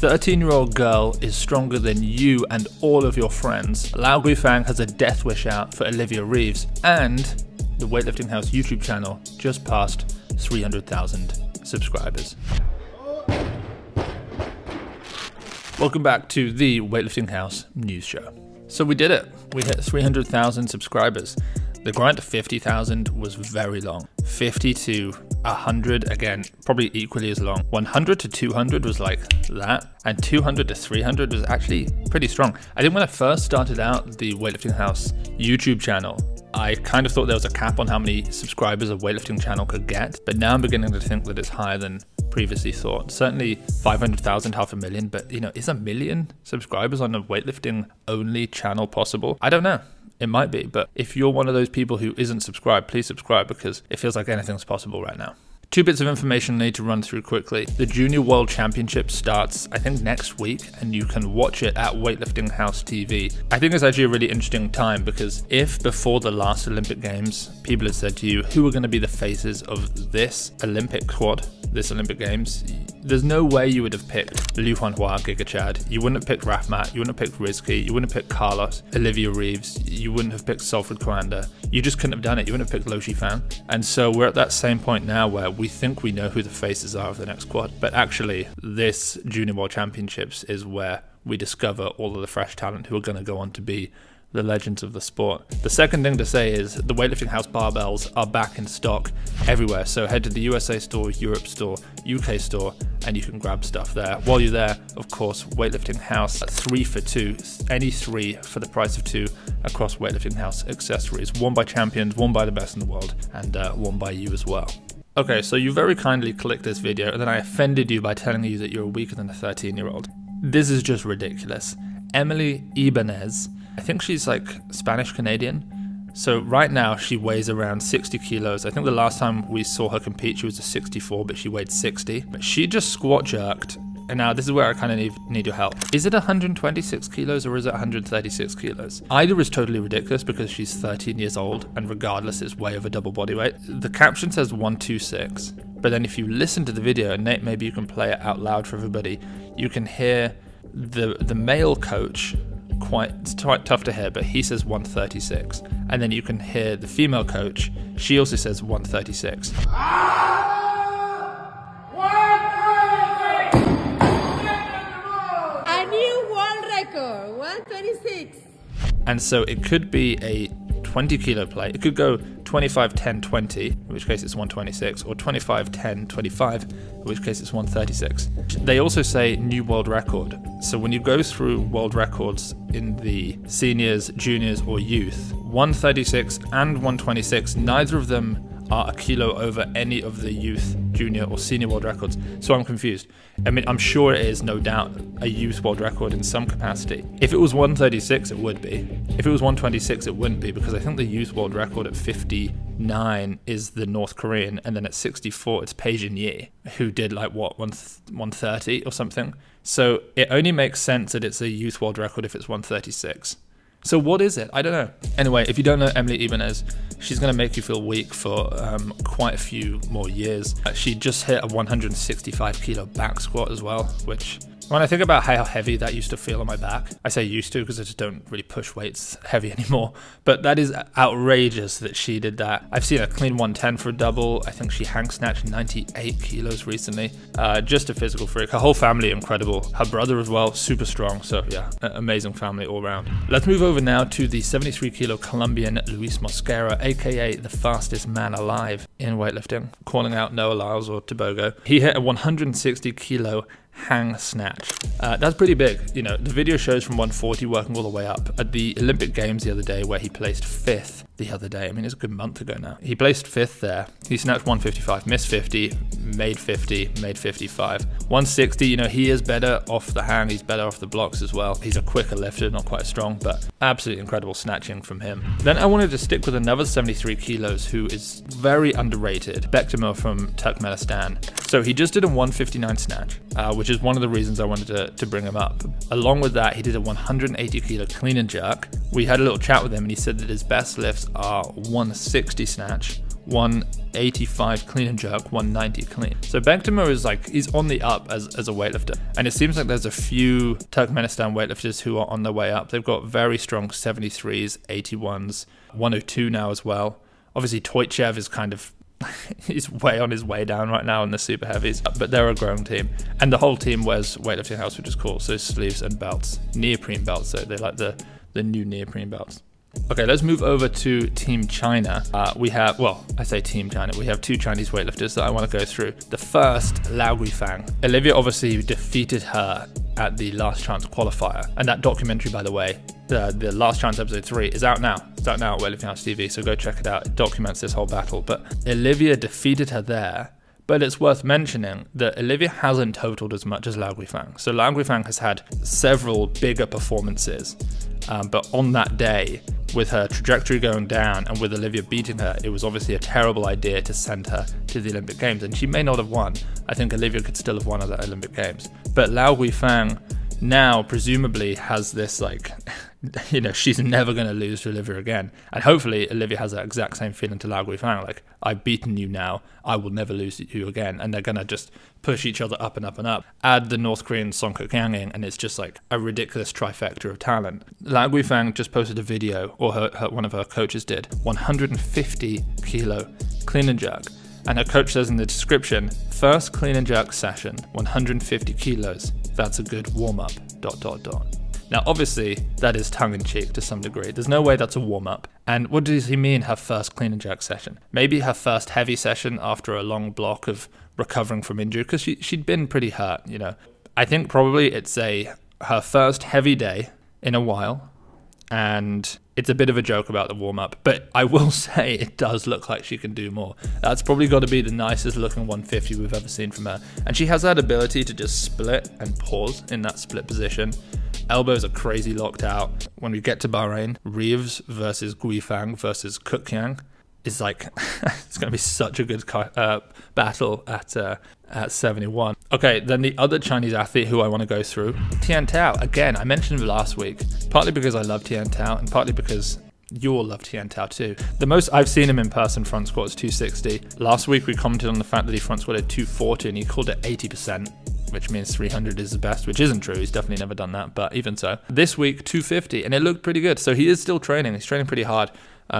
13-year-old girl is stronger than you and all of your friends. Liao Guifang has a death wish out for Olivia Reeves, and the Weightlifting House YouTube channel just passed 300,000 subscribers. Welcome back to the Weightlifting House News Show. So we did it. We hit 300,000 subscribers. The grind to 50,000 was very long. 50 to 100, again, probably equally as long. 100 to 200 was like that, and 200 to 300 was actually pretty strong. I think when I first started out the Weightlifting House YouTube channel, I kind of thought there was a cap on how many subscribers a weightlifting channel could get, but now I'm beginning to think that it's higher than previously thought. Certainly 500,000, 500,000, but you know, is 1 million subscribers on a weightlifting only channel possible? I don't know. It might be, but if you're one of those people who isn't subscribed, please subscribe because it feels like anything's possible right now. 2 bits of information I need to run through quickly. The Junior World Championship starts, I think, next week, and you can watch it at Weightlifting House TV. I think it's actually a really interesting time because if before the last Olympic Games, people had said to you, who are going to be the faces of this Olympic squad, this Olympic Games, there's no way you would have picked Liu Huanhua, Giga Chad. You wouldn't have picked Rafmat. You wouldn't have picked Rizky. You wouldn't have picked Carlos, Olivia Reeves. You wouldn't have picked Salford Coanda. You just couldn't have done it. You wouldn't have picked Lo Shifang. And so we're at that same point now where we think we know who the faces are of the next squad. But actually, this Junior World Championships is where we discover all of the fresh talent who are going to go on to be the legends of the sport. The second thing to say is the Weightlifting House barbells are back in stock everywhere. So head to the USA store, Europe store, UK store, and you can grab stuff there. While you're there, of course, Weightlifting House 3 for 2, any 3 for the price of 2 across Weightlifting House accessories. One by champions, one by the best in the world, and one by you as well. Okay, so you very kindly clicked this video and then I offended you by telling you that you're weaker than a 13-year-old. This is just ridiculous. Emily Ibanez, I think she's like Spanish-Canadian. So right now she weighs around 60 kilos. I think the last time we saw her compete, she was a 64, but she weighed 60. But she just squat jerked. And now this is where I kind of need your help. Is it 126 kilos or is it 136 kilos? Either is totally ridiculous because she's 13 years old and regardless it's way over double body weight. The caption says 126. But then if you listen to the video, and Nate, maybe you can play it out loud for everybody, you can hear the male coach, it's quite tough to hear, but he says 136. And then you can hear the female coach, she also says 136. A new world record, 126. And so it could be a 20 kilo play. It could go 25, 10, 20, in which case it's 126, or 25, 10, 25, in which case it's 136. They also say new world record. So when you go through world records in the seniors, juniors, or youth, 136 and 126, neither of them are a kilo over any of the youth, junior, or senior world records. So I'm confused. I mean, I'm sure it is no doubt a youth world record in some capacity. If it was 136, it would be. If it was 126, it wouldn't be, because I think the youth world record at 59 is the North Korean, and then at 64, it's Pei Yi, who did like, what, 130 or something? So it only makes sense that it's a youth world record if it's 136. So what is it? I don't know. Anyway, if you don't know Emily Ibanez, she's going to make you feel weak for quite a few more years. She just hit a 165 kilo back squat as well, which when I think about how heavy that used to feel on my back, I say used to because I just don't really push weights heavy anymore, but that is outrageous that she did that. I've seen her clean 110 for a double. I think she hang snatched 98 kilos recently. Just a physical freak. Her whole family incredible. Her brother as well, super strong. So yeah, amazing family all around. Let's move over now to the 73 kilo Colombian Luis Mosquera, aka the fastest man alive in weightlifting, calling out Noah Lyles or Tobago. He hit a 160 kilo hang snatch. That's pretty big. You know, the video shows from 140 working all the way up. At the Olympic Games the other day, where he placed 5th the other day, I mean, it's a good month ago now, he placed 5th there. He snatched 155, missed 50, made 50, made 55. 160, you know, he is better off the hang, he's better off the blocks as well. He's a quicker lifter, not quite as strong, but absolutely incredible snatching from him. Then I wanted to stick with another 73 kilos who is very underrated, Bektimur from Turkmenistan. So he just did a 159 snatch, which is one of the reasons I wanted to bring him up. Along with that, he did a 180 kilo clean and jerk. We had a little chat with him and he said that his best lifts are 160 snatch, 185 clean and jerk, 190 clean. So Bektimur is like, he's on the up as a weightlifter. And it seems like there's a few Turkmenistan weightlifters who are on their way up. They've got very strong 73s, 81s, 102 now as well. Obviously Toychev is kind of, he's way on his way down right now in the super heavies, but they're a growing team. And the whole team wears Weightlifting House, which is cool. So sleeves and belts, neoprene belts. So they like the new neoprene belts. Okay, let's move over to Team China. We have, well, I say Team China, we have two Chinese weightlifters that I want to go through. The first, Liao Guifang. Olivia obviously defeated her at the Last Chance qualifier. And that documentary, by the way, the Last Chance episode 3 is out now. It's out now at Weightlifting House TV, so go check it out. It documents this whole battle. But Olivia defeated her there. But it's worth mentioning that Olivia hasn't totaled as much as Liao Guifang. So Liao Guifang has had several bigger performances. But on that day, with her trajectory going down and with Olivia beating her, it was obviously a terrible idea to send her to the Olympic Games. And she may not have won. I think Olivia could still have won at the Olympic Games. But Liao Guifang now presumably has this like, you know, she's never going to lose to Olivia again. And hopefully Olivia has that exact same feeling to Liao Guifang, like, I've beaten you now, I will never lose to you again. And they're going to just push each other up and up and up. Add the North Korean Song Kuk-yang in, and it's just like a ridiculous trifecta of talent. Liao Guifang just posted a video, or one of her coaches did, 150 kilo clean and jerk. And her coach says in the description, first clean and jerk session, 150 kilos. That's a good warm-up, ... Now, obviously, that is tongue-in-cheek to some degree. There's no way that's a warm-up. And what does he mean, her first clean and jerk session? Maybe her first heavy session after a long block of recovering from injury, because she'd been pretty hurt, you know. I think probably it's her first heavy day in a while, and it's a bit of a joke about the warm-up, but I will say it does look like she can do more. That's probably got to be the nicest looking 150 we've ever seen from her. And she has that ability to just split and pause in that split position. Elbows are crazy locked out. When we get to Bahrain, Reeves versus Guifang versus Kuk-yang is like, it's going to be such a good battle at 71. Okay, then the other Chinese athlete who I want to go through, Tian Tao. Again, I mentioned him last week, partly because I love Tian Tao and partly because you all love Tian Tao too. The most I've seen him in person front squat is 260. Last week we commented on the fact that he front squatted 240 and he called it 80%. Which means 300 is the best, which isn't true. He's definitely never done that, but even so. This week, 250, and it looked pretty good. So he is still training. He's training pretty hard.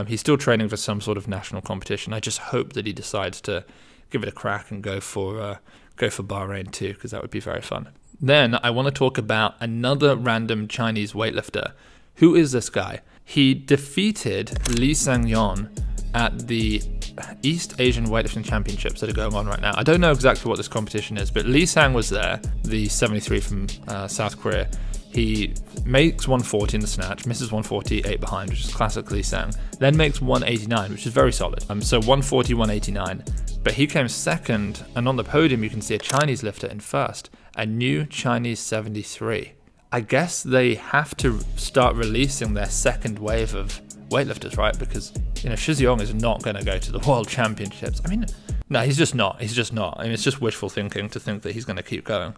He's still training for some sort of national competition. I just hope that he decides to give it a crack and go for Bahrain too, because that would be very fun. Then I want to talk about another random Chinese weightlifter. Who is this guy? He defeated Sang-yeon at the East Asian Weightlifting Championships that are going on right now. I don't know exactly what this competition is, but Lee Sang was there, the 73 from South Korea. He makes 140 in the snatch, misses 148 behind, which is classic Lee Sang, then makes 189, which is very solid. So 140, 189. But he came second, and on the podium you can see a Chinese lifter in first, a new Chinese 73. I guess they have to start releasing their second wave of weightlifters, right? Because, you know, Sang-yeon is not going to go to the World Championships. I mean, no, he's just not. He's just not. I mean, it's just wishful thinking to think that he's going to keep going.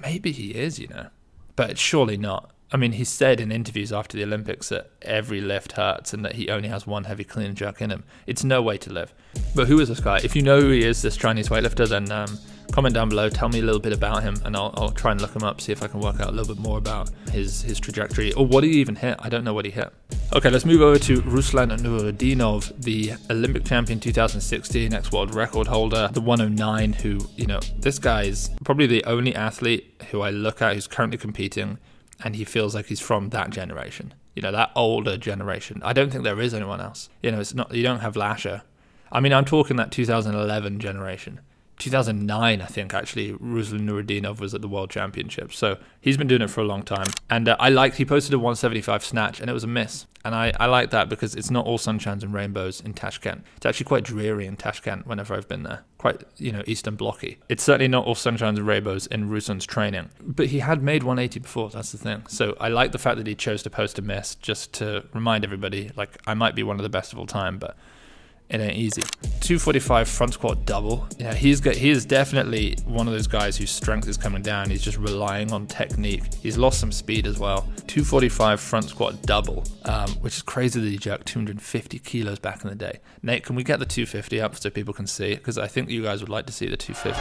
Maybe he is, you know, but surely not. I mean, he said in interviews after the Olympics that every lift hurts and that he only has one heavy clean and jerk in him. It's no way to live. But who is this guy? If you know who he is, this Chinese weightlifter, then comment down below, tell me a little bit about him, and I'll try and look him up, see if I can work out a little bit more about his trajectory, or what he even hit. I don't know what he hit. Okay, let's move over to Ruslan Nurudinov, the Olympic champion 2016, ex-world record holder, the 109, who, you know, this guy is probably the only athlete who I look at who's currently competing, and he feels like he's from that generation, you know, that older generation. I don't think there is anyone else. You know, it's not, you don't have Lasher. I mean, I'm talking that 2011 generation. 2009, I think, actually, Ruslan Nurudinov was at the World Championships. So he's been doing it for a long time. And he posted a 175 snatch, and it was a miss. And I like that because it's not all sunshines and rainbows in Tashkent. It's actually quite dreary in Tashkent whenever I've been there. Quite, you know, Eastern Blocky. It's certainly not all sunshines and rainbows in Ruslan's training. But he had made 180 before, that's the thing. So I like the fact that he chose to post a miss just to remind everybody, like, I might be one of the best of all time, but it ain't easy. 245 front squat double. Yeah, he is definitely one of those guys whose strength is coming down. He's just relying on technique. He's lost some speed as well. 245 front squat double, which is crazy that he jerked 250 kilos back in the day. Nate, can we get the 250 up so people can see? Because I think you guys would like to see the 250.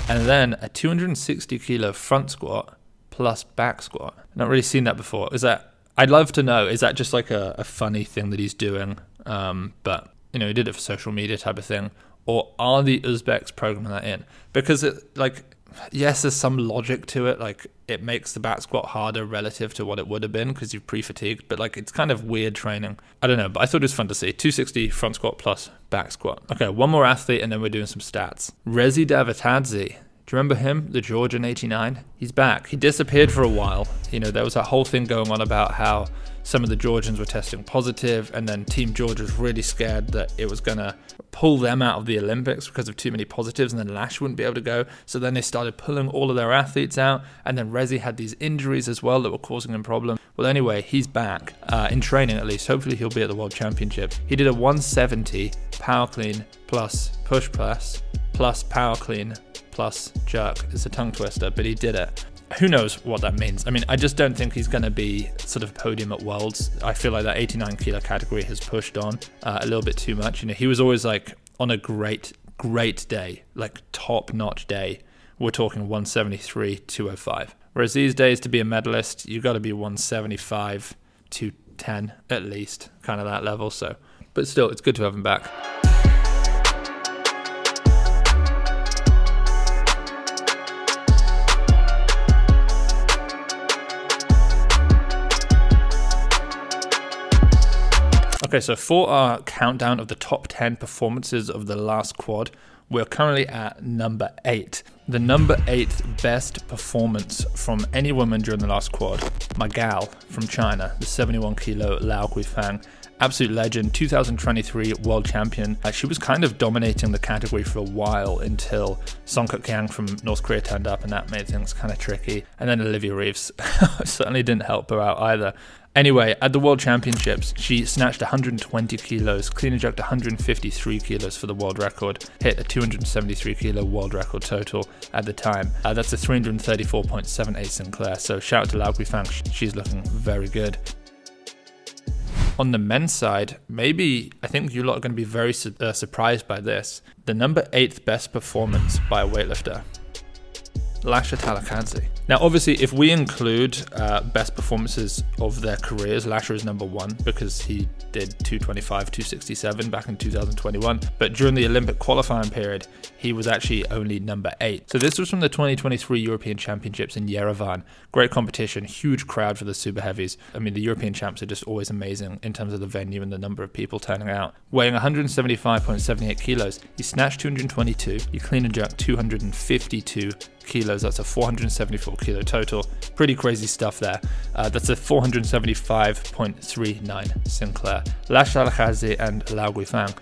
And then a 260 kilo front squat plus back squat. Not really seen that before. I'd love to know, is that just like a funny thing that he's doing? But you know, he did it for social media type of thing. Or are the Uzbeks programming that in? Because yes, there's some logic to it. Like, it makes the back squat harder relative to what it would have been because you've pre-fatigued. But like, it's kind of weird training. I don't know, but I thought it was fun to see. 260 front squat plus back squat. Okay, one more athlete and then we're doing some stats. Rezi Davitadze. Do you remember him, the Georgian 89? He's back. He disappeared for a while. You know, there was that whole thing going on about how some of the Georgians were testing positive, and then Team Georgia was really scared that it was going to pull them out of the Olympics because of too many positives, and then Lash wouldn't be able to go. So then they started pulling all of their athletes out, and then Rezi had these injuries as well that were causing him problems. Well, anyway, he's back, in training at least. Hopefully he'll be at the World Championships. He did a 170 power clean plus push press plus power clean plus jerk. It's a tongue twister, but he did it. Who knows what that means? I mean, I just don't think he's going to be sort of podium at Worlds. I feel like that 89 kilo category has pushed on a little bit too much. You know, he was always like on a great day, like top-notch day. We're talking 173, 205. Whereas these days, to be a medalist, you got to be 175, 210 at least, kind of that level. So, but still, it's good to have him back. Okay, so for our countdown of the top 10 performances of the last quad, we're currently at number 8. The number 8th best performance from any woman during the last quad, my gal from China, the 71 kilo Liao Guifang, absolute legend, 2023 world champion. She was kind of dominating the category for a while until Song Kyang from North Korea turned up, and that made things kind of tricky. And then Olivia Reeves certainly didn't help her out either. Anyway, at the World Championships, she snatched 120 kilos, clean and jerked 153 kilos for the world record, hit a 273 kilo world record total at the time. That's a 334.78 Sinclair, so shout out to Liao Guifang, she's looking very good. On the men's side, maybe I think you lot are going to be very surprised by this. The number 8th best performance by a weightlifter, Lasha Talakadze. Now, obviously, if we include best performances of their careers, Lasha is number 1 because he did 225, 267 back in 2021. But during the Olympic qualifying period, he was actually only number 8. So this was from the 2023 European Championships in Yerevan. Great competition, huge crowd for the super heavies. I mean, the European champs are just always amazing in terms of the venue and the number of people turning out. Weighing 175.78 kilos, he snatched 222, he clean and jerked 252 kilos. That's a 474 kilo total. Pretty crazy stuff there. That's a 475.39 Sinclair. Lasha Talakadze and Liao Guifang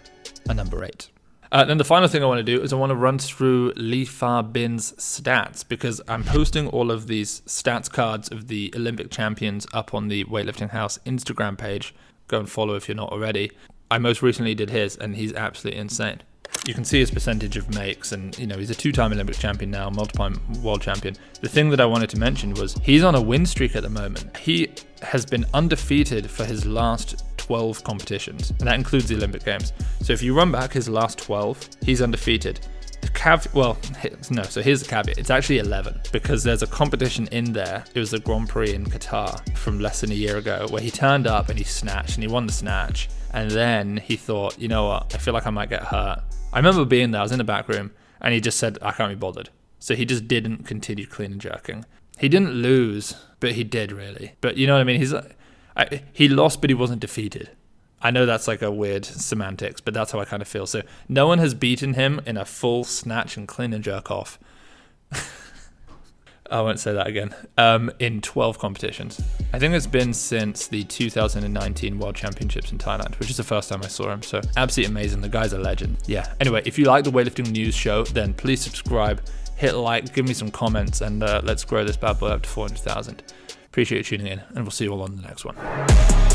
are number 8. Then the final thing I want to do is I want to run through Fabin's stats, because I'm posting all of these stats cards of the Olympic champions up on the Weightlifting House Instagram page. Go and follow if you're not already. I most recently did his, and he's absolutely insane. You can see his percentage of makes, and you know, he's a 2-time Olympic champion now, multiple world champion. The thing that I wanted to mention was he's on a win streak at the moment. He has been undefeated for his last 12 competitions, and that includes the Olympic Games. So if you run back his last 12, he's undefeated. So here's the caveat. It's actually 11, because there's a competition in there. It was the Grand Prix in Qatar from less than a year ago, where he turned up and he snatched, and he won the snatch. And then he thought, you know what, I feel like I might get hurt. I remember being there, I was in the back room, and he just said, I can't be bothered. So he just didn't continue clean and jerking. He didn't lose, but he did really. But you know what I mean? He lost, but he wasn't defeated. I know that's like a weird semantics, but that's how I kind of feel. So no one has beaten him in a full snatch and clean and jerk off. I won't say that again. In 12 competitions. I think it's been since the 2019 World Championships in Thailand, which is the first time I saw him. So absolutely amazing. The guy's a legend. Yeah. Anyway, if you like the Weightlifting News Show, then please subscribe. hit like, give me some comments, and let's grow this bad boy up to 400,000. Appreciate you tuning in, and we'll see you all on the next one.